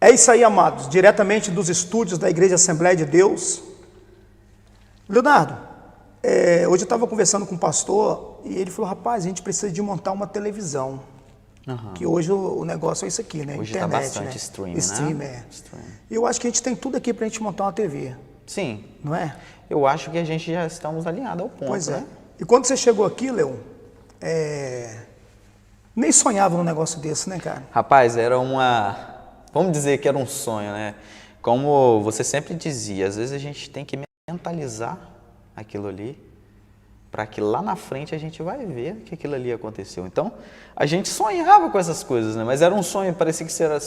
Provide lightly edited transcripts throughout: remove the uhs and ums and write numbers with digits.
É isso aí, amados, diretamente dos estúdios da Igreja Assembleia de Deus. Leonardo, hoje eu estava conversando com um pastor e ele falou, rapaz, a gente precisa de montar uma televisão. Que hoje o negócio é isso aqui, né? Hoje internet, está bastante streaming, stream, né? Eu acho que a gente tem tudo aqui para a gente montar uma TV. Sim. Não é? Eu acho que a gente já estamos alinhados ao ponto, Pois é. né? E quando você chegou aqui, Leon, nem sonhava num negócio desse, né, cara? Rapaz, era vamos dizer que era um sonho, né? Como você sempre dizia, às vezes a gente tem que mentalizar aquilo ali, para que lá na frente a gente vai ver que aquilo ali aconteceu. Então, a gente sonhava com essas coisas, né? Mas era um sonho, parecia que era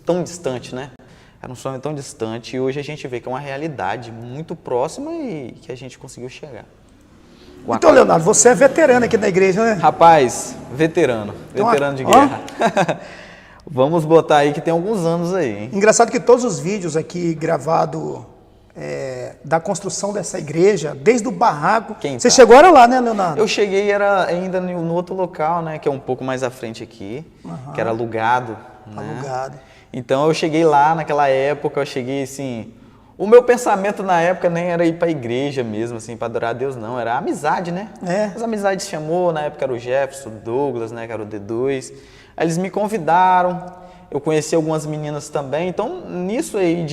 tão distante, né? Era um sonho tão distante e hoje a gente vê que é uma realidade muito próxima e que a gente conseguiu chegar. Então, Leonardo, você é veterano aqui na igreja, né? Rapaz, veterano de guerra. Vamos botar aí que tem alguns anos aí, hein? Engraçado que todos os vídeos aqui gravados da construção dessa igreja, desde o barraco. Você chegou era lá, né, Leonardo? Eu cheguei era ainda no outro local, né, que é um pouco mais à frente aqui, que era alugado. Alugado. Né? Então eu cheguei lá naquela época, eu cheguei assim. O meu pensamento na época nem era ir para a igreja mesmo, assim, para adorar a Deus, não. Era a amizade, né? As amizades chamou, na época era o Jefferson, o Douglas, né, que era o D2. Aí eles me convidaram, eu conheci algumas meninas também. Então, nisso aí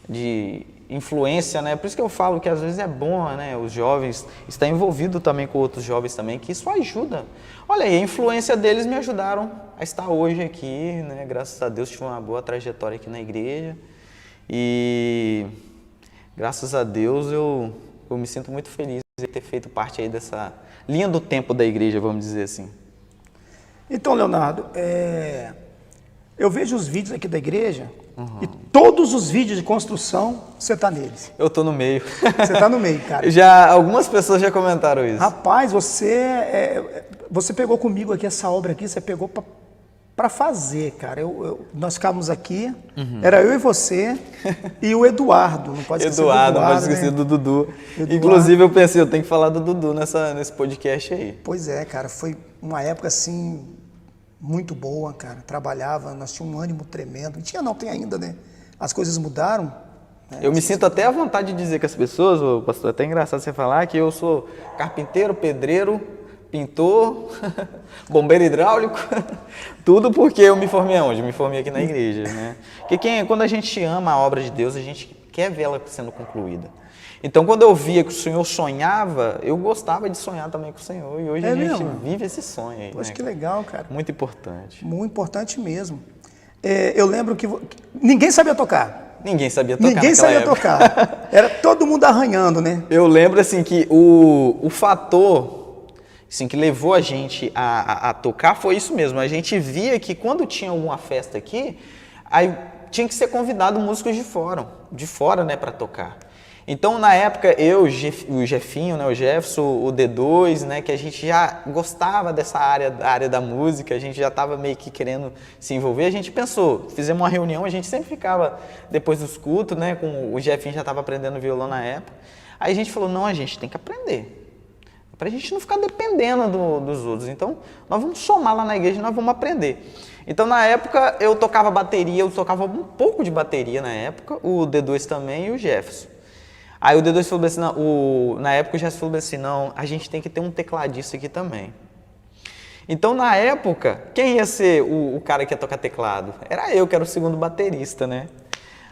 de influência, né? Por isso que eu falo que às vezes é bom, né? Os jovens estar envolvido também com outros jovens também, que isso ajuda. Olha aí, a influência deles me ajudaram a estar hoje aqui, né? Graças a Deus tive uma boa trajetória aqui na igreja. E graças a Deus eu me sinto muito feliz de ter feito parte aí dessa linha do tempo da igreja, vamos dizer assim. Então, Leonardo, eu vejo os vídeos aqui da igreja e todos os vídeos de construção, você está neles. Eu estou no meio. Você está no meio, cara. Algumas pessoas já comentaram isso. Rapaz, você pegou comigo aqui essa obra aqui, você pegou para fazer, cara. Nós ficávamos aqui, era eu e você e o Eduardo, não pode esquecer do Eduardo. Não pode esquecer, né? Do Dudu. Eduardo. Inclusive eu pensei, eu tenho que falar do Dudu nesse podcast aí. Pois é, cara, foi uma época assim muito boa, cara. Trabalhava, nós tínhamos um ânimo tremendo. Tem ainda, né? As coisas mudaram. Né? Eu me sinto até à vontade de dizer que as pessoas, pastor, é até engraçado você falar que eu sou carpinteiro, pedreiro, pintor, bombeiro hidráulico, tudo porque eu me formei aonde? Eu me formei aqui na igreja, né? Porque quando a gente ama a obra de Deus, a gente quer vê-la sendo concluída. Então, quando eu via que o Senhor sonhava, eu gostava de sonhar também com o Senhor. E hoje a gente vive esse sonho aí. Poxa, né? Que legal, cara. Muito importante. Muito importante mesmo. Eu lembro que ninguém sabia tocar. Ninguém sabia tocar. Ninguém sabia tocar. Era todo mundo arranhando, né? Eu lembro assim que o fator assim, que levou a gente a tocar foi isso mesmo. A gente via que quando tinha alguma festa aqui, aí tinha que ser convidado músicos de fora, né, para tocar. Então, na época, eu, o Jefinho, né, o Jefferson, o D2, né, que a gente já gostava dessa área da música, a gente já estava meio que querendo se envolver, a gente pensou, fizemos uma reunião, a gente sempre ficava depois dos cultos, né, com o Jefinho já estava aprendendo violão na época, aí a gente falou, não, a gente tem que aprender, para a gente não ficar dependendo dos outros, então nós vamos somar lá na igreja e nós vamos aprender. Então, na época, eu tocava bateria, eu tocava um pouco de bateria na época, o D2 também e o Jefferson. Aí o D2 falou assim, na época o Jefferson falou assim, não, a gente tem que ter um tecladista aqui também. Então, na época, quem ia ser o cara que ia tocar teclado? Era eu, que era o segundo baterista, né?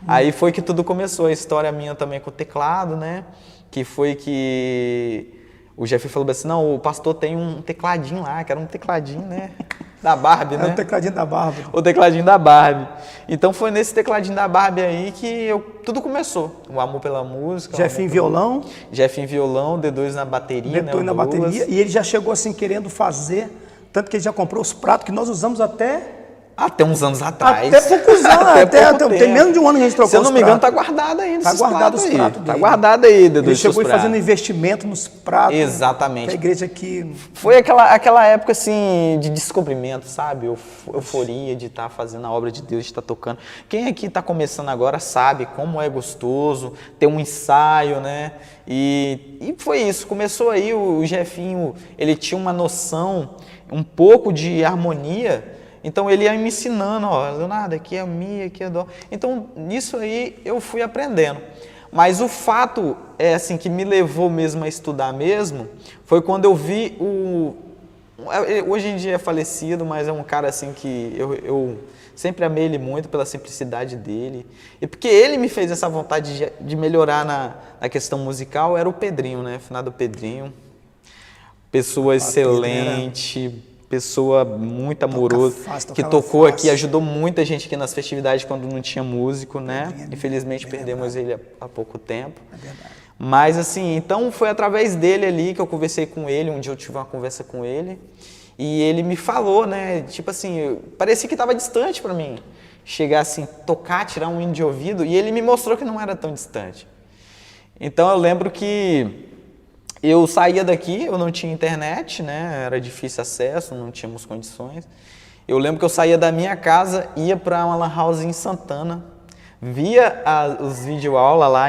Aí foi que tudo começou, a história minha também com o teclado, né? Que foi que o Jeff falou assim, não, o pastor tem um tecladinho lá, que era um tecladinho, né? Da Barbie, né? É o tecladinho da Barbie. O tecladinho da Barbie. Então foi nesse tecladinho da Barbie aí que tudo começou. O amor pela música. Jefinho violão. Jefinho violão, D2 na bateria, né? D2 na bateria. E ele já chegou assim querendo fazer, tanto que ele já comprou os pratos que nós usamos até uns anos atrás. Até poucos anos, tem menos de um ano que a gente trocou. Se eu não me engano, tá guardado ainda. Tá guardado os pratos dele. Tá guardado aí, D2. Ele chegou fazendo investimento nos pratos. Exatamente. Né? A igreja aqui. Foi aquela época assim de descobrimento, sabe? Euforia de estar fazendo a obra de Deus, de estar tocando. Quem aqui está começando agora sabe como é gostoso ter um ensaio, né? E foi isso. Começou aí o Jefinho, ele tinha uma noção um pouco de harmonia. Então ele ia me ensinando, ó, Leonardo, aqui é Mi, aqui é Dó. Então nisso aí eu fui aprendendo. Mas o fato assim que me levou mesmo a estudar mesmo foi quando eu vi hoje em dia é falecido, mas é um cara assim que eu sempre amei ele muito pela simplicidade dele. E porque ele me fez essa vontade de melhorar na questão musical, era o Pedrinho, né? Finado Pedrinho. Pessoa excelente, pessoa muito amorosa, que tocou aqui, ajudou muita gente aqui nas festividades quando não tinha músico, né? Infelizmente perdemos ele há pouco tempo. É verdade. Mas assim, então foi através dele ali que eu conversei com ele, um dia eu tive uma conversa com ele, e ele me falou, né, tipo assim, parecia que estava distante para mim, chegar assim, tocar, tirar um hino de ouvido, e ele me mostrou que não era tão distante. Então eu lembro que eu saía daqui, eu não tinha internet, né, era difícil acesso, não tínhamos condições. Eu lembro que eu saía da minha casa, ia para uma lan house em Santana, via os videoaulas lá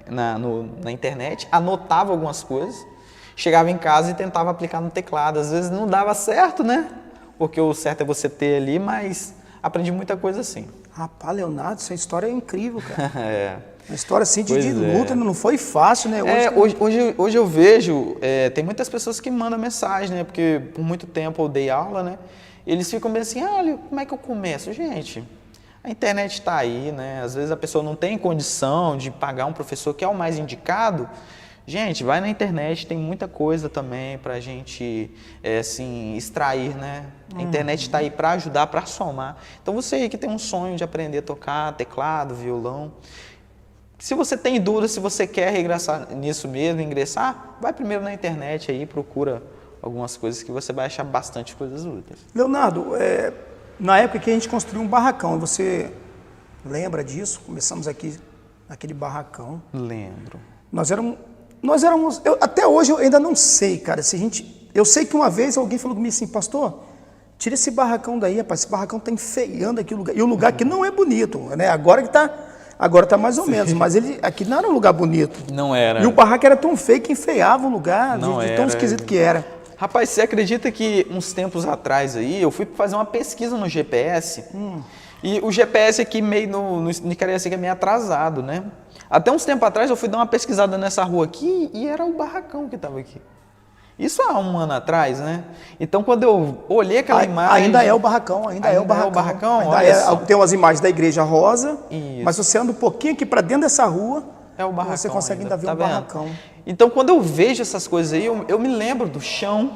na internet, anotava algumas coisas, chegava em casa e tentava aplicar no teclado. Às vezes não dava certo, né? Porque o certo é você ter ali, mas aprendi muita coisa assim. Rapaz, Leonardo, essa história é incrível, cara. É. Uma história assim de luta, não foi fácil, né? Hoje eu vejo, tem muitas pessoas que mandam mensagem, né? Porque por muito tempo eu dei aula, né? Eles ficam bem assim, olha, como é que eu começo? Gente, a internet está aí, né? Às vezes a pessoa não tem condição de pagar um professor que é o mais indicado. Gente, vai na internet, tem muita coisa também para a gente assim, extrair, né? A internet está aí para ajudar, para somar. Então você aí que tem um sonho de aprender a tocar teclado, violão, se você tem dúvida, se você quer regressar nisso mesmo, ingressar, vai primeiro na internet aí, procura algumas coisas que você vai achar bastante coisas úteis. Leonardo, na época que a gente construiu um barracão, você lembra disso? Começamos aqui naquele barracão. Lembro. Nós éramos até hoje eu ainda não sei, cara, se a gente... Eu sei que uma vez alguém falou comigo assim, pastor, tira esse barracão daí, rapaz, esse barracão tá enfeiando aqui o lugar. E o lugar aqui não é bonito, né? Agora tá mais ou menos, mas aqui não era um lugar bonito. Não era. E o barraco era tão feio que enfeiava o lugar, de tão esquisito que era. Rapaz, você acredita que uns tempos atrás aí, eu fui fazer uma pesquisa no GPS, e o GPS aqui meio no Nicaraguá é meio atrasado, né? Até uns tempos atrás eu fui dar uma pesquisada nessa rua aqui e era o barracão que estava aqui. Isso há um ano atrás, né? Então, quando eu olhei aquela imagem... Ainda é o barracão, ainda é o barracão. Tem umas imagens da Igreja Rosa, mas você anda um pouquinho aqui para dentro dessa rua, você consegue ainda ver um barracão. Então, quando eu vejo essas coisas aí, eu me lembro do chão,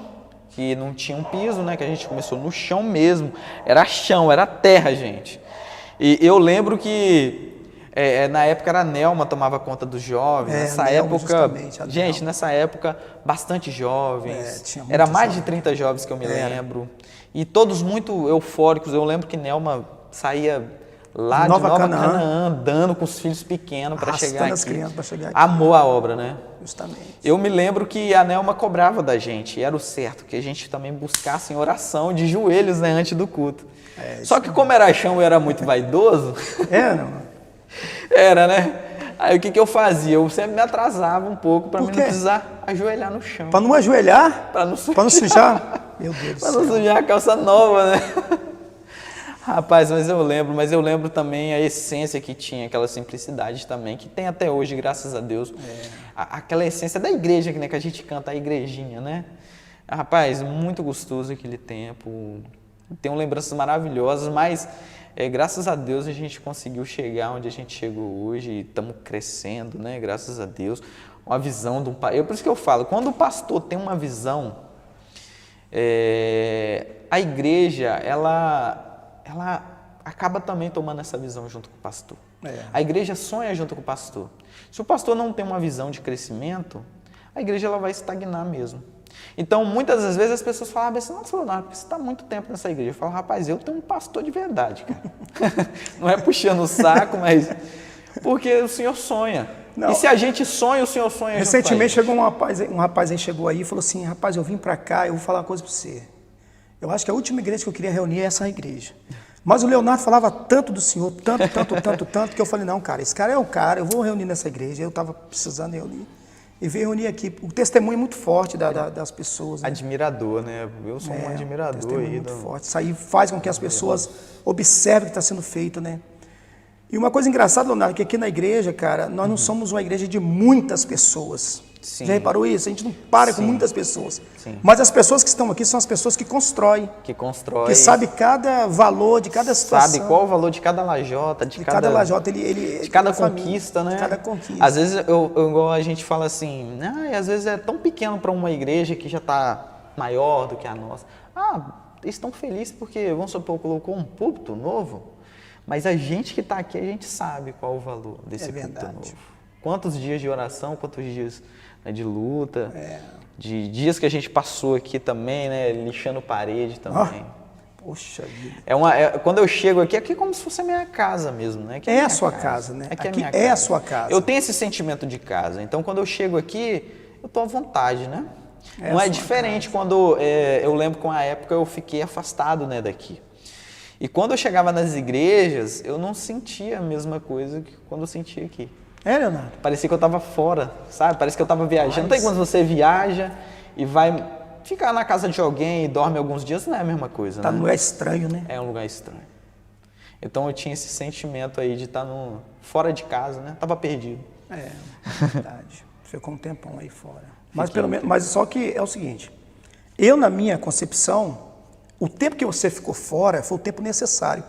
que não tinha um piso, né? Que a gente começou no chão mesmo. Era chão, era terra, gente. E eu lembro que... na época era a Nelma tomava conta dos jovens, nessa época, gente, nessa época, bastante jovens, era mais de 30 jovens que eu me lembro, e todos muito eufóricos. Eu lembro que Nelma saía lá de Nova Canaã, andando com os filhos pequenos para chegar aqui, amou a obra, né? Justamente. Eu me lembro que a Nelma cobrava da gente, e era o certo, que a gente também buscasse em oração, de joelhos, né, antes do culto. Só que como era chão e era muito vaidoso... não. Era, né? Aí o que eu fazia? Eu sempre me atrasava um pouco para mim não precisar ajoelhar no chão. Para não ajoelhar? Para não sujar. Para não sujar? Meu Deus do céu. Para não sujar a calça nova, né? Rapaz, mas eu lembro também a essência que tinha, aquela simplicidade também, que tem até hoje, graças a Deus. Aquela essência da igreja, né, que a gente canta, a igrejinha, né? Rapaz, muito gostoso aquele tempo. Tenho lembranças maravilhosas, mas... graças a Deus a gente conseguiu chegar onde a gente chegou hoje, estamos crescendo, né? Graças a Deus. Uma visão de um pai. Por isso que eu falo, quando o pastor tem uma visão, a igreja, ela acaba também tomando essa visão junto com o pastor. A igreja sonha junto com o pastor. Se o pastor não tem uma visão de crescimento, a igreja ela vai estagnar mesmo. Então, muitas das vezes as pessoas falam assim, nossa, Leonardo, porque você está muito tempo nessa igreja. Eu falo, rapaz, eu tenho um pastor de verdade, cara. Não é puxando o saco, mas porque o Senhor sonha. Não. E se a gente sonha, o Senhor sonha. Recentemente chegou um rapaz aí chegou aí e falou assim, rapaz, eu vim para cá, eu vou falar uma coisa para você. Eu acho que a última igreja que eu queria reunir é essa igreja. Mas o Leonardo falava tanto do Senhor, tanto, que eu falei, não, cara, esse cara é o cara, eu vou reunir nessa igreja. Eu estava precisando reunir. e veio reunir aqui. O testemunho é muito forte das pessoas. Né? Admirador, né? Eu sou um admirador testemunho aí. Muito forte. Isso aí faz com que as pessoas observem o que está sendo feito, né? E uma coisa engraçada, Leonardo, que aqui na igreja, cara, nós não somos uma igreja de muitas pessoas. Sim. Já reparou isso? A gente não para com muitas pessoas. Sim. Mas as pessoas que estão aqui são as pessoas que constroem. Que sabe cada valor de cada situação. Sabe qual o valor de cada lajota, de cada lajota, de cada conquista, família, né? De cada conquista. Às vezes, igual a gente fala assim, às vezes é tão pequeno para uma igreja que já está maior do que a nossa. Eles estão felizes porque, vamos supor, colocou um púlpito novo, mas a gente que está aqui, a gente sabe qual o valor desse púlpito novo. Quantos dias de oração, quantos dias de luta, de dias que a gente passou aqui também, né, lixando parede também. Poxa vida. Quando eu chego aqui, aqui é como se fosse a minha casa mesmo, né? É a sua casa, né? Aqui é a sua casa. Eu tenho esse sentimento de casa, então quando eu chego aqui, eu tô à vontade, né? Não é diferente quando, eu lembro que uma época eu fiquei afastado, né, daqui. E quando eu chegava nas igrejas, eu não sentia a mesma coisa que quando eu sentia aqui. Leonardo? Parecia que eu estava fora, sabe? Parece que eu estava viajando. Não tem quando você viaja e vai ficar na casa de alguém e dorme alguns dias, não é a mesma coisa, Tá né? num lugar estranho, né? É um lugar estranho. Então eu tinha esse sentimento aí de estar fora de casa, né? Tava perdido. É verdade. Ficou um tempão aí fora. Mas só que é o seguinte, eu na minha concepção, o tempo que você ficou fora foi o tempo necessário,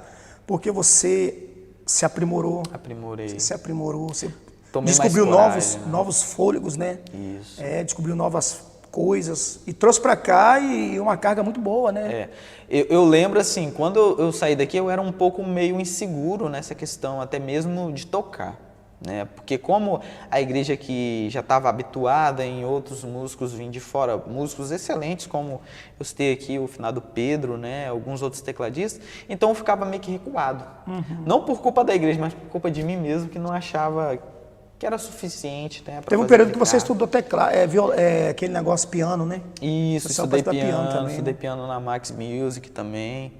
porque você se aprimorou. Aprimorei. Você se aprimorou, você Tomei descobriu mais coragem, novos fôlegos, né? Isso. Descobriu novas coisas e trouxe para cá e uma carga muito boa, né? Eu lembro assim, quando eu saí daqui, eu era um pouco meio inseguro nessa questão, até mesmo de tocar. Né? Porque como a igreja aqui já estava habituada em outros músicos vindo de fora, músicos excelentes, como eu citei aqui o finado Pedro, né? Alguns outros tecladistas, então eu ficava meio que recuado. Não por culpa da igreja, mas por culpa de mim mesmo, que não achava que era suficiente. Né, Teve um período que você estudou teclado, aquele negócio piano, né? Isso, estudei piano na Max Music também.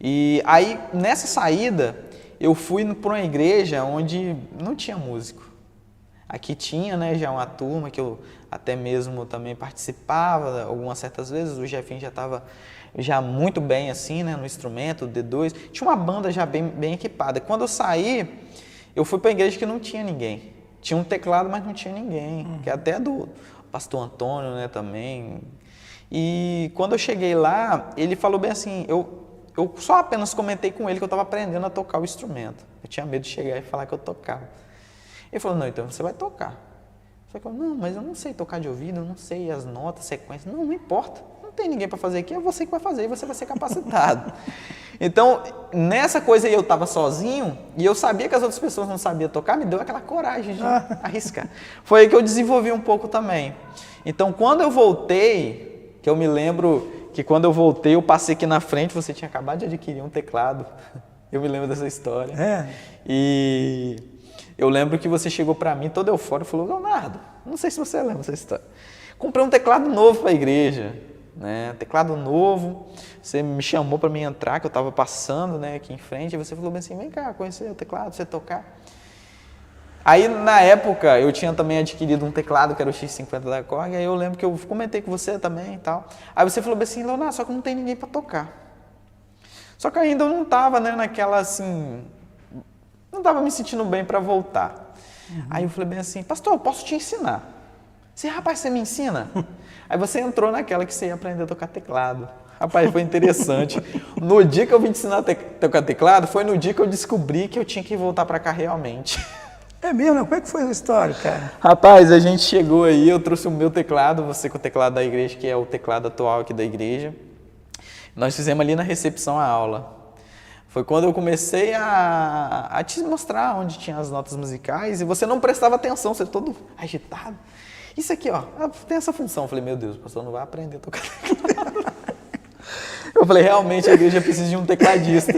E aí, nessa saída, eu fui para uma igreja onde não tinha músico. Aqui tinha, né, já uma turma que eu até mesmo também participava algumas certas vezes. O Jefinho já estava já muito bem assim, né, no instrumento, o D2. Tinha uma banda já bem equipada. Quando eu saí, eu fui para a igreja que não tinha ninguém. Tinha um teclado, mas não tinha ninguém. Que é até do pastor Antônio, né, também. E quando eu cheguei lá, ele falou bem assim, eu só apenas comentei com ele que eu estava aprendendo a tocar o instrumento. Eu tinha medo de chegar e falar que eu tocava. Ele falou, não, então você vai tocar. Eu falei, não, mas eu não sei tocar de ouvido, eu não sei as notas, sequências. Não importa, não tem ninguém para fazer aqui, é você que vai fazer e você vai ser capacitado. Então, nessa coisa aí eu estava sozinho e eu sabia que as outras pessoas não sabiam tocar, me deu aquela coragem de arriscar. Foi aí que eu desenvolvi um pouco também. Então, quando eu voltei, que eu me lembro que quando eu voltei, eu passei aqui na frente, você tinha acabado de adquirir um teclado. Eu me lembro dessa história. E eu lembro que você chegou para mim todo eufórico e falou, Leonardo, não sei se você lembra dessa história. Comprei um teclado novo para a igreja, né? Teclado novo. Você me chamou para mim entrar, que eu estava passando, né, aqui em frente, e você falou bem assim, vem cá, conhecer o teclado, você tocar. Aí, na época, eu tinha também adquirido um teclado, que era o X50 da Korg, aí eu lembro que eu comentei com você também e tal. Aí você falou assim, Leonardo, só que não tem ninguém para tocar. Só que ainda eu não estava, né, naquela, assim, não estava me sentindo bem para voltar. Aí eu falei bem assim, pastor, eu posso te ensinar. Você, rapaz, você me ensina? Aí você entrou naquela que você ia aprender a tocar teclado. Rapaz, foi interessante. No dia que eu vim te ensinar a tocar teclado, foi no dia que eu descobri que eu tinha que voltar para cá realmente. É mesmo? Como é que foi a história, cara? Rapaz, a gente chegou aí, eu trouxe o meu teclado, você com o teclado da igreja, que é o teclado atual aqui da igreja. Nós fizemos ali na recepção a aula. Foi quando eu comecei a te mostrar onde tinha as notas musicais e você não prestava atenção, você todo agitado. Isso aqui, ó, tem essa função. Eu falei, meu Deus, o pastor não vai aprender a tocar teclado. Eu falei, realmente a igreja precisa de um tecladista.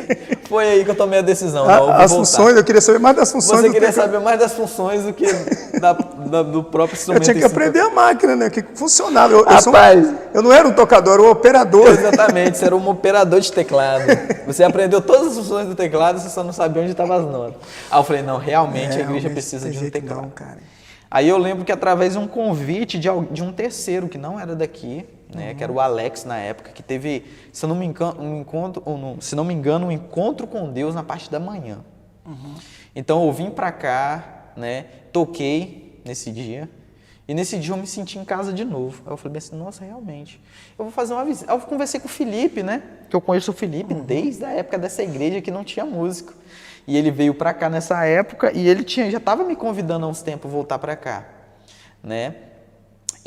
Foi aí que eu tomei a decisão. As funções, eu queria saber mais das funções. Você queria saber mais das funções do que do próprio instrumento. Eu tinha que aprender a máquina, né? Que funcionava. Eu não era um tocador, eu era um operador. Exatamente, você era um operador de teclado. Você aprendeu todas as funções do teclado, você só não sabia onde estavam as notas. Aí eu falei, não, realmente a igreja precisa de um teclado. Não, cara. Aí eu lembro que através de um convite de um terceiro, que não era daqui, né, que era o Alex na época, que teve, se eu não me engano, um encontro com Deus na parte da manhã. Então eu vim pra cá, né, toquei nesse dia, e nesse dia eu me senti em casa de novo. Aí eu falei assim, nossa, realmente, eu vou fazer uma visita. Aí eu conversei com o Felipe, né, que eu conheço o Felipe desde a época dessa igreja que não tinha músico. E ele veio pra cá nessa época e ele já estava me convidando há uns tempos a voltar pra cá, né.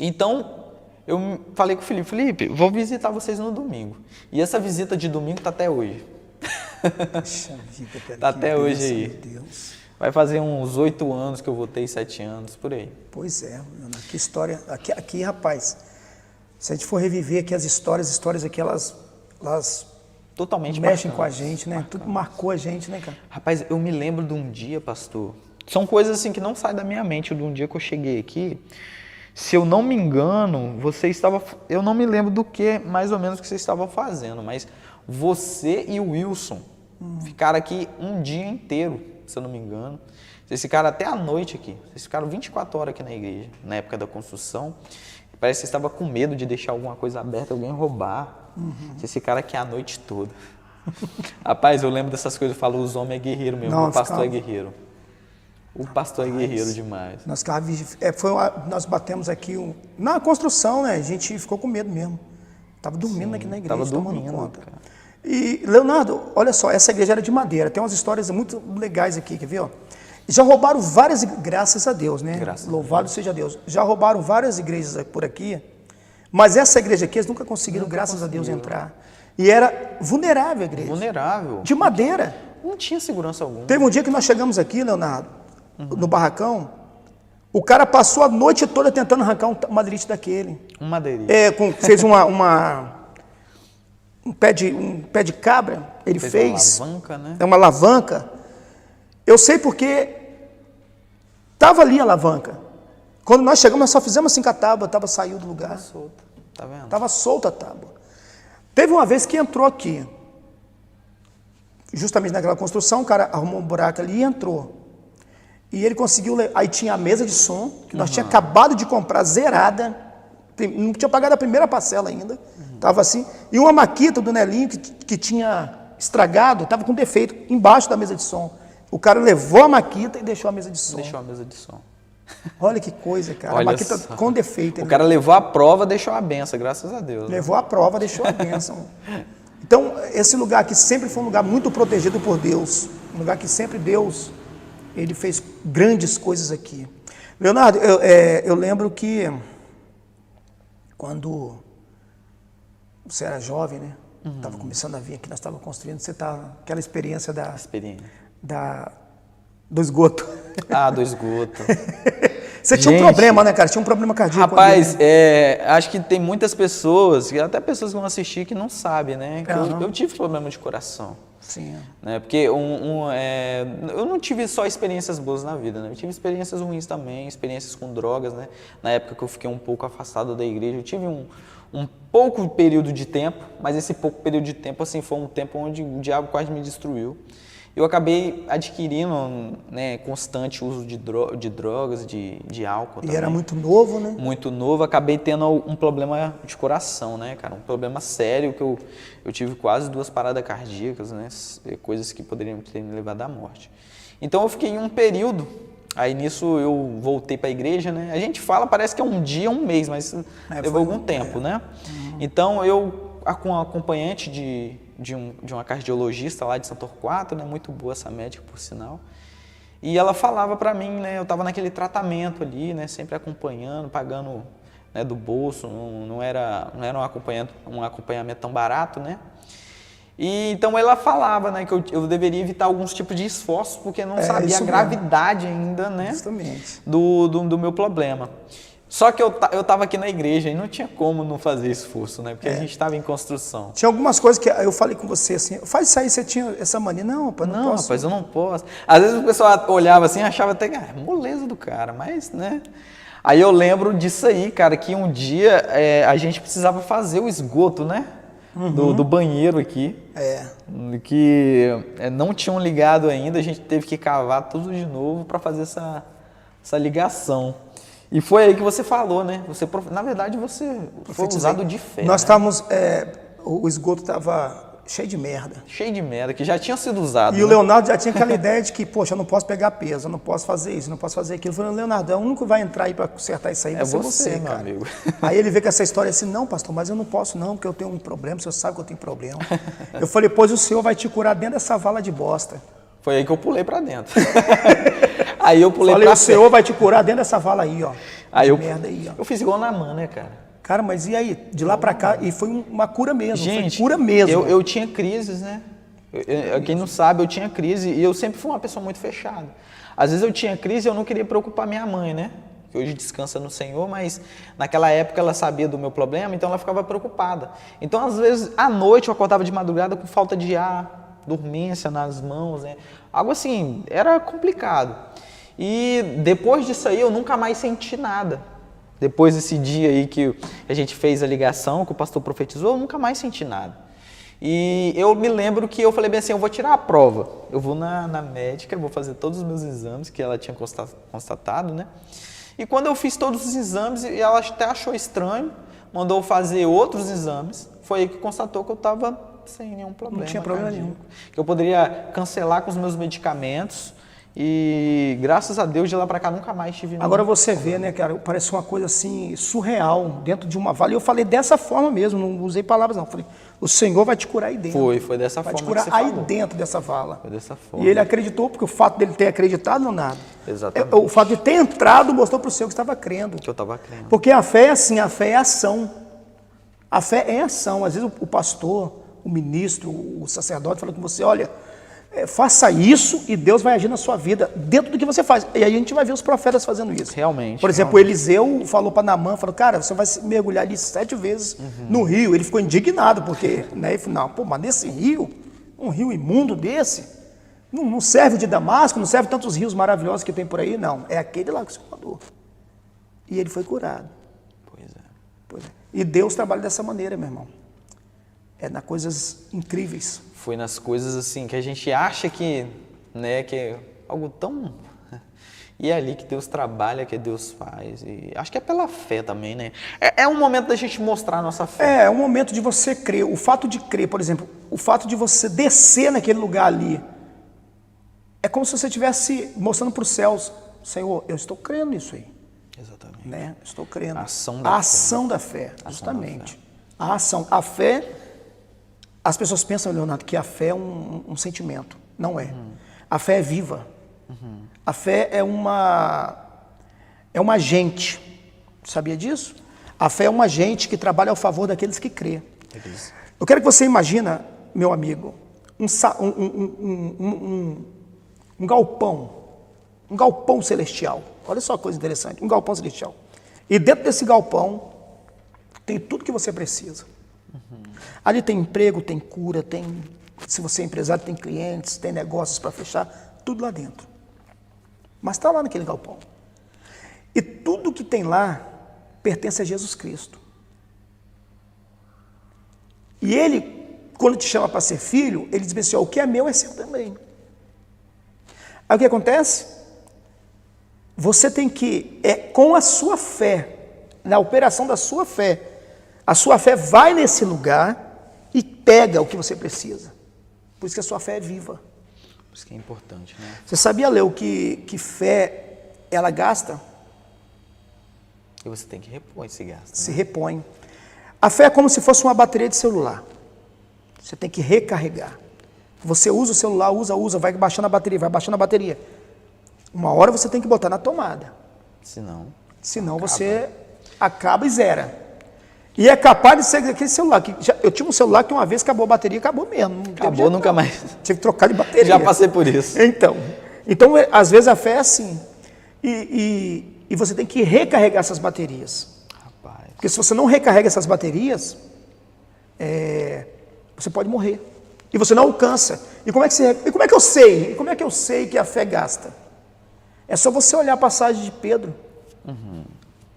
Então eu falei com o Felipe, vou visitar vocês no domingo. E essa visita de domingo tá até hoje. Poxa vida, cara, tá até hoje aí. Meu Deus. Vai fazer uns 8 anos que eu voltei, 7 anos, por aí. Pois é, que história. Aqui, rapaz, se a gente for reviver aqui as histórias aqui, elas totalmente mexem marcantes, com a gente, né? marcantes. Tudo marcou a gente, né, cara? Rapaz, eu me lembro de um dia, pastor. São coisas assim que não saem da minha mente. De um dia que eu cheguei aqui, se eu não me engano, eu não me lembro do que mais ou menos que vocês estavam fazendo, mas você e o Wilson ficaram aqui um dia inteiro, se eu não me engano. Vocês ficaram até a noite aqui. Vocês ficaram 24 horas aqui na igreja, na época da construção. Parece que vocês estavam com medo de deixar alguma coisa aberta, alguém roubar. Vocês ficaram aqui a noite toda. Rapaz, eu lembro dessas coisas, eu falo, os homens é guerreiro mesmo, Não, o pastor é guerreiro. O pastor é guerreiro demais. Nós batemos aqui na construção, né? A gente ficou com medo mesmo. Tava dormindo aqui na igreja, tava tomando dormindo, conta. cara. E, Leonardo, olha só, essa igreja era de madeira. Tem umas histórias muito legais aqui, quer ver? Ó? Já roubaram várias, graças a Deus, né? Louvado seja Deus. Já roubaram várias igrejas por aqui, mas essa igreja aqui, eles nunca conseguiram, graças a Deus, entrar. E era vulnerável a igreja. Vulnerável. De madeira. Não tinha segurança alguma. Teve um dia que nós chegamos aqui, Leonardo, no barracão, o cara passou a noite toda tentando arrancar um madeirite daquele. Um madeirite. Fez um pé de cabra, ele fez. Uma alavanca, né? É uma alavanca. Eu sei porque estava ali a alavanca. Quando nós chegamos, nós só fizemos assim com a tábua, a tábua saiu do lugar. Tava solta, tá vendo? Estava solta a tábua. Teve uma vez que entrou aqui, justamente naquela construção, o cara arrumou um buraco ali e entrou. E ele conseguiu, aí tinha a mesa de som, que nós tínhamos acabado de comprar, zerada, não tinha pagado a primeira parcela ainda, estava assim, e uma maquita do Nelinho que tinha estragado, estava com defeito, embaixo da mesa de som. O cara levou a maquita e deixou a mesa de som. Deixou a mesa de som. Olha que coisa, cara. Olha a maquita só. com defeito. O cara levou a prova, deixou a benção, graças a Deus. Levou a prova, deixou a bênção. Então, esse lugar aqui sempre foi um lugar muito protegido por Deus. Um lugar que sempre Deus, ele fez grandes coisas aqui. Leonardo, eu lembro que quando você era jovem, né? Estava começando a vir aqui, nós estávamos construindo, aquela experiência do esgoto. Ah, do esgoto. Você tinha um problema, né, cara? Tinha um problema cardíaco. Rapaz, acho que tem muitas pessoas, até pessoas que vão assistir, que não sabem, né? Eu tive problema de coração. Sim. Né? Porque eu não tive só experiências boas na vida, né? Eu tive experiências ruins também, experiências com drogas, né? Na época que eu fiquei um pouco afastado da igreja, eu tive um pouco período de tempo, mas esse pouco período de tempo, assim, foi um tempo onde o diabo quase me destruiu. Eu acabei adquirindo, né, constante uso de drogas, de álcool também. E era muito novo, né? Muito novo, acabei tendo um problema de coração, né, cara? Um problema sério que eu tive quase 2 paradas cardíacas, né? Coisas que poderiam ter me levado à morte. Então eu fiquei em um período, aí nisso eu voltei para a igreja, né? A gente fala, parece que é um dia, um mês, mas levou algum tempo, né? Então eu, com a acompanhante de uma cardiologista lá de São Torquato, né, muito boa essa médica, por sinal, e ela falava para mim, né, eu estava naquele tratamento ali, né, sempre acompanhando, pagando, né, do bolso, não era um acompanhamento tão barato, né, e então ela falava, né, que eu deveria evitar alguns tipos de esforços, porque não sabia a gravidade ainda, né, justamente, do meu problema. Só que eu estava aqui na igreja e não tinha como não fazer esforço, né? Porque a gente estava em construção. Tinha algumas coisas que eu falei com você assim, faz isso aí, você tinha essa mania. Não, rapaz, não posso. Rapaz, eu não posso. Às vezes o pessoal olhava assim e achava até que moleza do cara, mas, né? Aí eu lembro disso aí, cara, que um dia a gente precisava fazer o esgoto, né? Do banheiro aqui. Que não tinham ligado ainda, a gente teve que cavar tudo de novo para fazer essa ligação. E foi aí que você falou, né? Na verdade, você foi usado de fé. Nós né? estávamos, o esgoto estava cheio de merda. Cheio de merda, que já tinha sido usado. E né? o Leonardo já tinha aquela ideia de que, poxa, eu não posso pegar peso, eu não posso fazer isso, eu não posso fazer aquilo. Eu falei, Leonardo, o único que vai entrar aí para consertar isso aí vai ser você, meu cara. amigo. Aí ele veio com essa história assim, não, pastor, mas eu não posso não, porque eu tenho um problema, o senhor sabe que eu tenho problema. Eu falei, pois o senhor vai te curar dentro dessa vala de bosta. Foi aí que eu pulei para dentro. Aí eu pulei Falei, pra o senhor vai te curar dentro dessa vala aí, ó. Aí de merda aí, ó. Eu fiz igual na mão, né, cara? Cara, mas e aí? De lá pra cá, e foi uma cura mesmo, Gente, foi cura mesmo. eu tinha crises, né? Quem não sabe, eu tinha crise e eu sempre fui uma pessoa muito fechada. Às vezes eu tinha crise e eu não queria preocupar minha mãe, né? Que hoje descansa no Senhor, mas naquela época ela sabia do meu problema, então ela ficava preocupada. Então, às vezes, à noite eu acordava de madrugada com falta de ar, dormência nas mãos, né? Algo assim, era complicado. E depois disso aí eu nunca mais senti nada. Depois desse dia aí que a gente fez a ligação, que o pastor profetizou, eu nunca mais senti nada. E eu me lembro que eu falei bem assim, eu vou tirar a prova. Eu vou na médica, vou fazer todos os meus exames que ela tinha constatado, né? E quando eu fiz todos os exames, e ela até achou estranho, mandou fazer outros exames, foi aí que constatou que eu estava sem nenhum problema. Não tinha problema nenhum. Que eu poderia cancelar com os meus medicamentos. E graças a Deus de lá pra cá nunca mais tive. Agora você vê, né, cara, parece uma coisa assim surreal dentro de uma vala. E eu falei dessa forma mesmo, não usei palavras não. Falei, o Senhor vai te curar aí dentro. Foi dessa vai forma. Vai te curar que você aí falou. dentro dessa vala. Foi dessa forma. E ele acreditou, porque o fato dele ter acreditado não nada. Exatamente. O fato de ter entrado mostrou para o Senhor que estava crendo. Que eu estava crendo. Porque a fé é assim, a fé é ação. A fé é ação. Às vezes o pastor, o ministro, o sacerdote fala com você, olha, faça isso e Deus vai agir na sua vida dentro do que você faz. E aí a gente vai ver os profetas fazendo isso. Realmente. Por exemplo, realmente. Eliseu falou para Naamã, falou, cara, você vai mergulhar ali 7 vezes no rio. Ele ficou indignado, porque, né, ele falou, não, pô, mas nesse rio, um rio imundo desse, não serve de Damasco, não serve tantos rios maravilhosos que tem por aí, não. É aquele lá que o Senhor mandou. E ele foi curado. Pois é. E Deus trabalha dessa maneira, meu irmão. É nas coisas incríveis. Foi nas coisas assim que a gente acha que, né, que é algo tão... E é ali que Deus trabalha, que Deus faz. E acho que é pela fé também, né? É um momento da gente mostrar a nossa fé. É um momento de você crer. O fato de crer, por exemplo, o fato de você descer naquele lugar ali, é como se você estivesse mostrando para os céus, Senhor, eu estou crendo nisso aí. Exatamente. Né? Estou crendo. A ação da fé. Justamente. A ação. A fé, as pessoas pensam, Leonardo, que a fé é um sentimento. Não é. A fé é viva. A fé é um agente. Sabia disso? A fé é um agente que trabalha ao favor daqueles que crê. Eu quero que você imagina, meu amigo, um galpão celestial. Olha só que coisa interessante, um galpão celestial. E dentro desse galpão tem tudo que você precisa. Ali tem emprego, tem cura, tem, se você é empresário, tem clientes, tem negócios para fechar, tudo lá dentro. Mas está lá naquele galpão. E tudo que tem lá pertence a Jesus Cristo. E ele, quando te chama para ser filho, ele diz assim, o que é meu é seu também. Aí o que acontece? Você tem que, com a sua fé, na operação da sua fé, a sua fé vai nesse lugar e pega o que você precisa. Por isso que a sua fé é viva. Por isso que é importante, né? Você sabia, Leo, que fé, ela gasta? E você tem que repor esse gasto. Se repõe. A fé é como se fosse uma bateria de celular. Você tem que recarregar. Você usa o celular, usa, vai baixando a bateria. Uma hora você tem que botar na tomada. Senão você acaba e zera. E é capaz de ser aquele celular. Eu tinha um celular que uma vez acabou a bateria, acabou mesmo. Acabou nunca mais. Tive que trocar de bateria. Já passei por isso. Então, às vezes a fé é assim. E você tem que recarregar essas baterias. Rapaz. Porque se você não recarrega essas baterias, você pode morrer. E você não alcança. E como é que eu sei? E como é que eu sei que a fé gasta? É só você olhar a passagem de Pedro.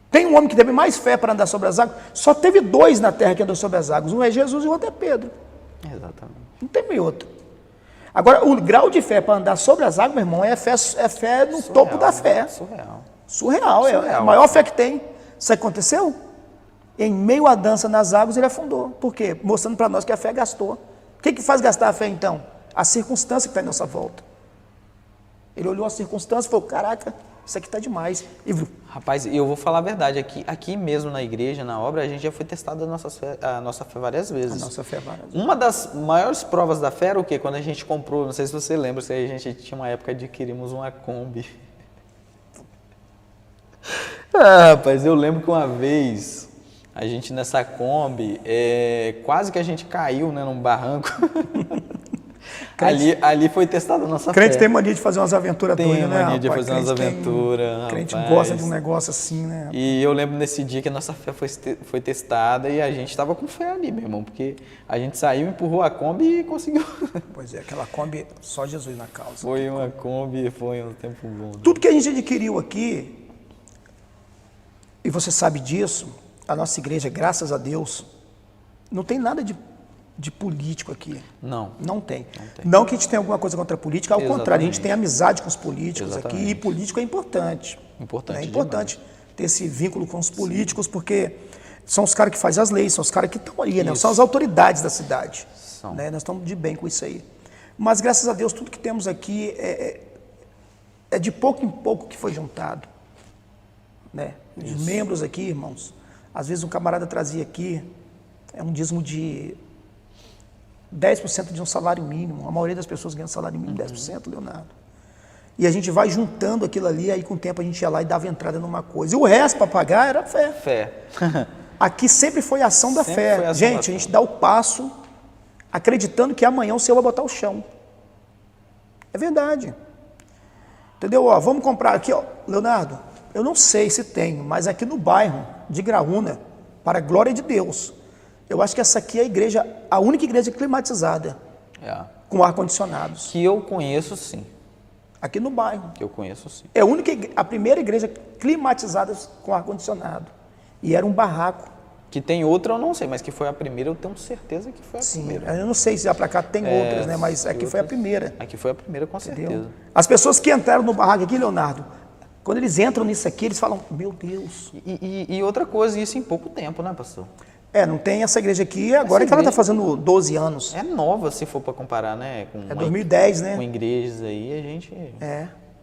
Tem um homem que teve mais fé para andar sobre as águas. Só teve 2 na terra que andou sobre as águas. Um é Jesus e o outro é Pedro. Exatamente. Não tem meio outro. Agora, o grau de fé para andar sobre as águas, meu irmão, é fé no Surreal, topo da fé. Surreal. Surreal, é a Surreal. maior fé que tem. Isso aconteceu? Em meio à dança nas águas, ele afundou. Por quê? Mostrando para nós que a fé gastou. O que faz gastar a fé, então? A circunstância que está em nossa volta. Ele olhou a circunstância e falou, caraca, isso aqui está demais. E Rapaz, eu vou falar a verdade, aqui mesmo na igreja, na obra, a gente já foi testado a nossa fé várias vezes. a nossa fé várias vezes. Uma das maiores provas da fé era o quê? Quando a gente comprou, não sei se você lembra, se a gente tinha uma época adquirimos uma Kombi. Rapaz, eu lembro que uma vez, a gente nessa Kombi, quase que a gente caiu, né, num barranco. Ali foi testada a nossa Crente fé. tem mania de fazer umas aventuras doidas, né? Tem mania de rapaz? fazer umas aventuras, Crente rapaz. gosta de um negócio assim, né? E eu lembro nesse dia que a nossa fé foi testada e a gente estava com fé ali, meu irmão, porque a gente saiu, empurrou a Kombi e conseguiu. Pois é, aquela Kombi, só Jesus na causa. Foi uma Kombi, foi um tempo bom. Tudo que a gente adquiriu aqui, e você sabe disso, a nossa igreja, graças a Deus, não tem nada de político aqui. Não. Não tem. Não tem. Não que a gente tenha alguma coisa contra a política, ao contrário, a gente Exatamente. tem amizade com os políticos Exatamente. aqui, e político é importante. Importante É importante ter esse vínculo com os políticos, porque são os caras que fazem as leis, são os caras que estão ali, né? Isso. São as autoridades da cidade. São. Né? Nós estamos de bem com isso aí. Mas, graças a Deus, tudo que temos aqui é de pouco em pouco que foi juntado. Né? Os membros aqui, irmãos, às vezes um camarada trazia aqui, um dízimo de 10% de um salário mínimo. A maioria das pessoas ganha salário mínimo 10%, Leonardo. E a gente vai juntando aquilo ali, aí com o tempo a gente ia lá e dava entrada numa coisa. E o resto para pagar era fé. Fé. Aqui sempre foi a ação da Sempre fé. foi a ação Gente, da a fé. gente dá o passo acreditando que amanhã o Senhor vai botar o chão. É verdade. Entendeu? Ó, vamos comprar aqui, ó, Leonardo, eu não sei se tem, mas aqui no bairro de Graúna, para a glória de Deus, eu acho que essa aqui é a igreja, a única igreja climatizada, com ar-condicionados. Que eu conheço sim. Aqui no bairro. Que eu conheço sim. É a primeira igreja climatizada com ar-condicionado. E era um barraco. Que tem outra eu não sei, mas que foi a primeira eu tenho certeza que foi a Sim, primeira. eu não sei se lá para cá tem outras, né? Mas aqui foi a primeira. Aqui foi a primeira com Entendeu? certeza. As pessoas que entraram no barraco aqui, Leonardo, quando eles entram nisso aqui, eles falam, meu Deus. E outra coisa, isso em pouco tempo, né, pastor? Não tem essa igreja aqui, agora Essa que ela está igreja- fazendo 12 anos. É nova, se for para comparar, né? Com 2010, com né? igrejas aí, a gente...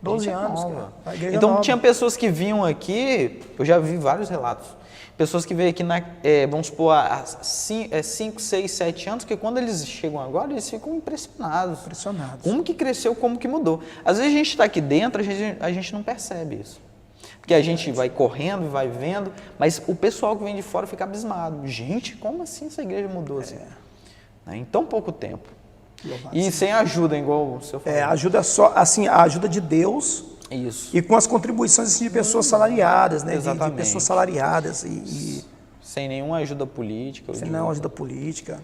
12 a gente é anos. nova. Cara. A igreja é Então nova. tinha pessoas que vinham aqui, eu já vi vários relatos, pessoas que veio aqui, vamos supor, há 5, 6, 7 anos, que quando eles chegam agora, eles ficam impressionados. Impressionados. Como que cresceu, como que mudou. Às vezes a gente está aqui dentro, a gente não percebe isso. Porque a gente vai correndo, vai vendo, mas o pessoal que vem de fora fica abismado. Gente, como assim essa igreja mudou assim? Né, em tão pouco tempo. E sem ajuda, igual o senhor falou. Ajuda só, assim, a ajuda de Deus Isso. e com as contribuições assim, de pessoas salariadas, né? De Exatamente. pessoas salariadas e Sem nenhuma ajuda política. sem não ajuda política.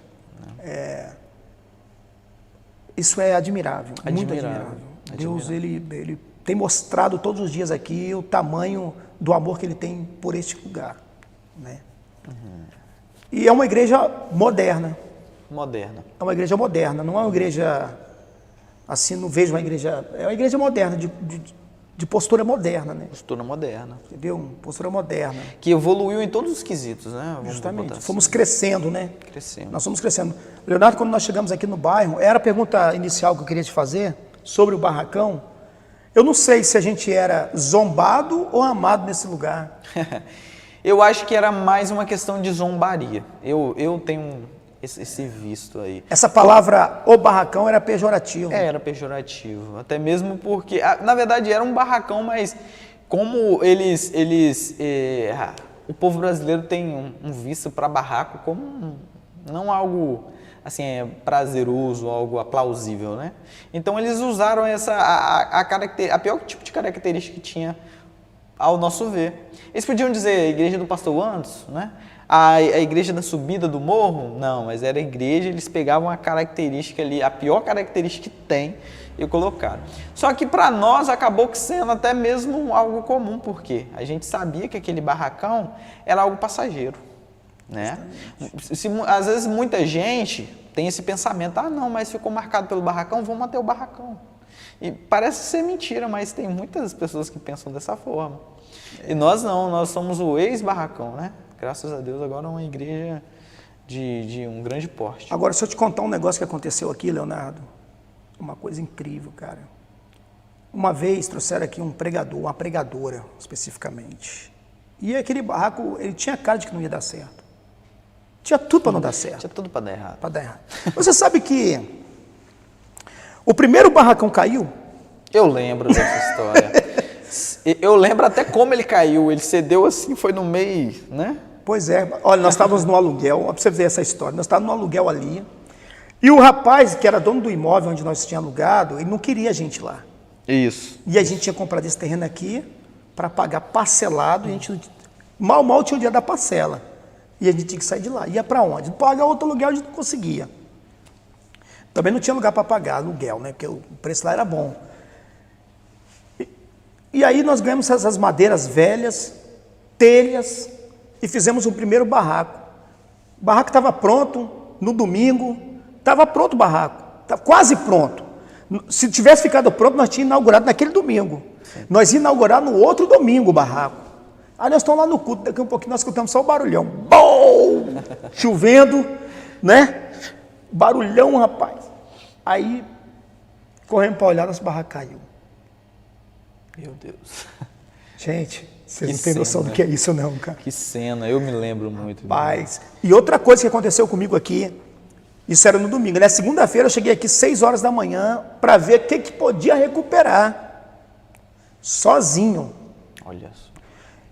Isso é admirável, muito admirável. Deus, ele tem mostrado todos os dias aqui o tamanho do amor que ele tem por este lugar, né? E é uma igreja moderna. Moderna. É uma igreja moderna, não é uma igreja, assim, não vejo uma igreja, é uma igreja moderna, de postura moderna, né? Postura moderna. Entendeu? Postura moderna. Que evoluiu em todos os quesitos, né? Vamos Justamente. botar assim. Fomos crescendo, né? Crescendo. Nós fomos crescendo. Leonardo, quando nós chegamos aqui no bairro, era a pergunta inicial que eu queria te fazer, sobre o barracão. Eu não sei se a gente era zombado ou amado nesse lugar. Eu acho que era mais uma questão de zombaria. Eu tenho esse visto aí. Essa palavra, o barracão, era pejorativo. Era pejorativo, até mesmo porque, na verdade, era um barracão, mas como o povo brasileiro tem um vício para barraco como não algo assim prazeroso, algo aplausível, né? Então eles usaram a pior tipo de característica que tinha ao nosso ver. Eles podiam dizer a igreja do pastor Anderson, né? A igreja da subida do morro? Não, mas era a igreja, eles pegavam a característica ali, a pior característica que tem, e colocaram. Só que para nós acabou sendo até mesmo algo comum, porque a gente sabia que aquele barracão era algo passageiro, né? Às vezes muita gente tem esse pensamento, não, mas ficou marcado pelo barracão, vamos manter o barracão. E parece ser mentira, mas tem muitas pessoas que pensam dessa forma. E nós não, nós somos o ex-barracão, né? Graças a Deus, agora é uma igreja de um grande porte. Agora, se eu te contar um negócio que aconteceu aqui, Leonardo, uma coisa incrível, cara. Uma vez trouxeram aqui um pregador, uma pregadora, especificamente. E aquele barraco, ele tinha cara de que não ia dar certo. Tinha tudo para não dar certo. Tinha tudo para dar errado. Para dar errado. Você sabe que o primeiro barracão caiu? Eu lembro dessa história. Eu lembro até como ele caiu. Ele cedeu assim, foi no meio, né? Pois é. Olha, nós estávamos no aluguel, para você ver essa história. Nós estávamos no aluguel ali. E o rapaz, que era dono do imóvel onde nós tínhamos alugado, ele não queria a gente lá. Isso. E a gente tinha comprado esse terreno aqui para pagar parcelado. E a gente mal tinha o dia da parcela. E a gente tinha que sair de lá. Ia para onde? Pagar outro aluguel a gente não conseguia. Também não tinha lugar para pagar aluguel, né? Porque o preço lá era bom. E aí nós ganhamos essas madeiras velhas, telhas, e fizemos o primeiro barraco. O barraco estava pronto no domingo, estava pronto o barraco, estava quase pronto. Se tivesse ficado pronto, nós tínhamos inaugurado naquele domingo. Sim. Nós íamos inaugurar no outro domingo o barraco. Aí nós estamos lá no culto, daqui a um pouquinho nós escutamos só o barulhão. Bom! Chovendo, né? Barulhão, rapaz. Aí, corremos para olhar, nosso barraco caiu. Meu Deus. Gente, vocês não têm noção do que é isso não, cara. Que cena, eu me lembro muito. Rapaz. E outra coisa que aconteceu comigo aqui, isso era no domingo, né? Segunda-feira eu cheguei aqui 6 horas da manhã para ver o que podia recuperar. Sozinho. Olha só.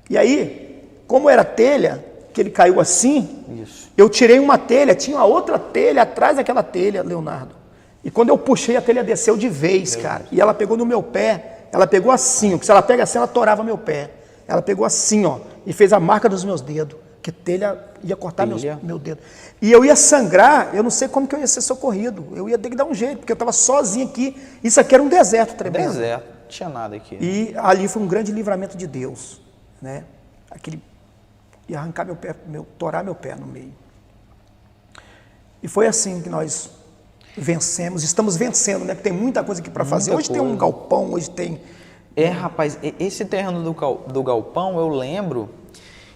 E aí, como era telha, que ele caiu assim, isso. Eu tirei uma telha, tinha uma outra telha atrás daquela telha, Leonardo. E quando eu puxei, a telha desceu de vez, cara. E ela pegou no meu pé. Ela pegou assim, porque se ela pega assim, ela torava meu pé. Ela pegou assim, ó, e fez a marca dos meus dedos, que telha ia cortar meu dedo. E eu ia sangrar, eu não sei como que eu ia ser socorrido. Eu ia ter que dar um jeito, porque eu estava sozinho aqui. Isso aqui era um deserto tremendo. Deserto, não tinha nada aqui. E ali foi um grande livramento de Deus, né? Aquele ia arrancar meu pé, torar meu pé no meio. E foi assim que nós vencemos, estamos vencendo, né? Porque tem muita coisa aqui para fazer. Hoje tem um galpão, hoje tem... Rapaz, esse terreno do galpão, eu lembro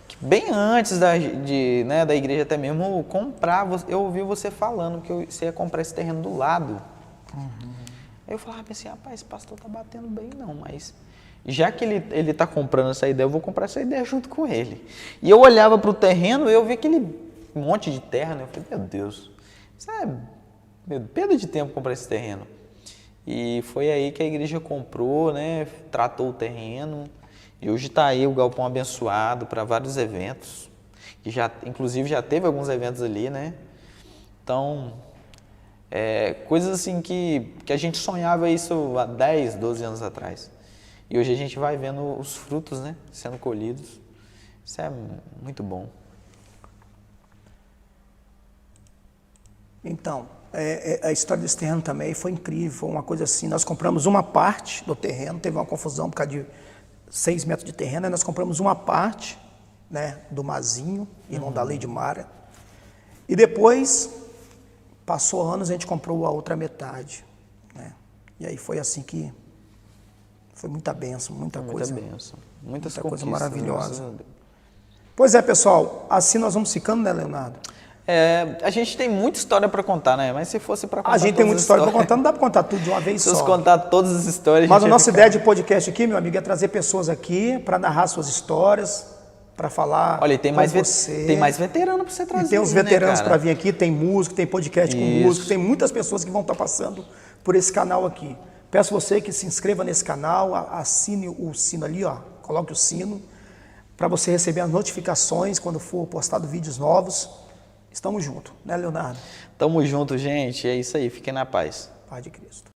que bem antes da igreja até mesmo comprar, eu ouvi você falando que você ia comprar esse terreno do lado. Uhum. Aí eu falava assim, rapaz, esse pastor tá batendo bem não, mas já que ele tá comprando essa ideia, eu vou comprar essa ideia junto com ele. E eu olhava para o terreno e eu vi aquele monte de terra, né? Eu falei, meu Deus, isso é... perda de tempo comprar esse terreno. E foi aí que a igreja comprou, né? Tratou o terreno. E hoje está aí o galpão abençoado para vários eventos. Que inclusive já teve alguns eventos ali, né? Então, coisas assim que a gente sonhava isso há 10, 12 anos atrás. E hoje a gente vai vendo os frutos, né? Sendo colhidos. Isso é muito bom. Então, a história desse terreno também foi incrível, foi uma coisa assim, nós compramos uma parte do terreno, teve uma confusão por causa de 6 metros de terreno, aí nós compramos uma parte, né, do Mazinho, irmão da Lady Mara, e depois, passou anos, a gente comprou a outra metade, né, e aí foi assim que, foi muita bênção, muita coisa coisa maravilhosa. Pois é, pessoal, assim nós vamos ficando, né, Leonardo? A gente tem muita história para contar, né? Mas se fosse para contar a gente tem muita história para contar, não dá para contar tudo de uma vez só. Se contar todas as histórias... Mas a nossa ideia de podcast aqui, meu amigo, é trazer pessoas aqui para narrar suas histórias, para falar. Olha, tem mais veterano para você trazer. E tem uns veteranos para vir aqui, tem músico, tem podcast com músico, tem muitas pessoas que vão estar passando por esse canal aqui. Peço você que se inscreva nesse canal, assine o sino ali, ó, coloque o sino, para você receber as notificações quando for postado vídeos novos. Estamos juntos, né, Leonardo? Tamo junto, gente. É isso aí. Fiquem na paz. Paz de Cristo.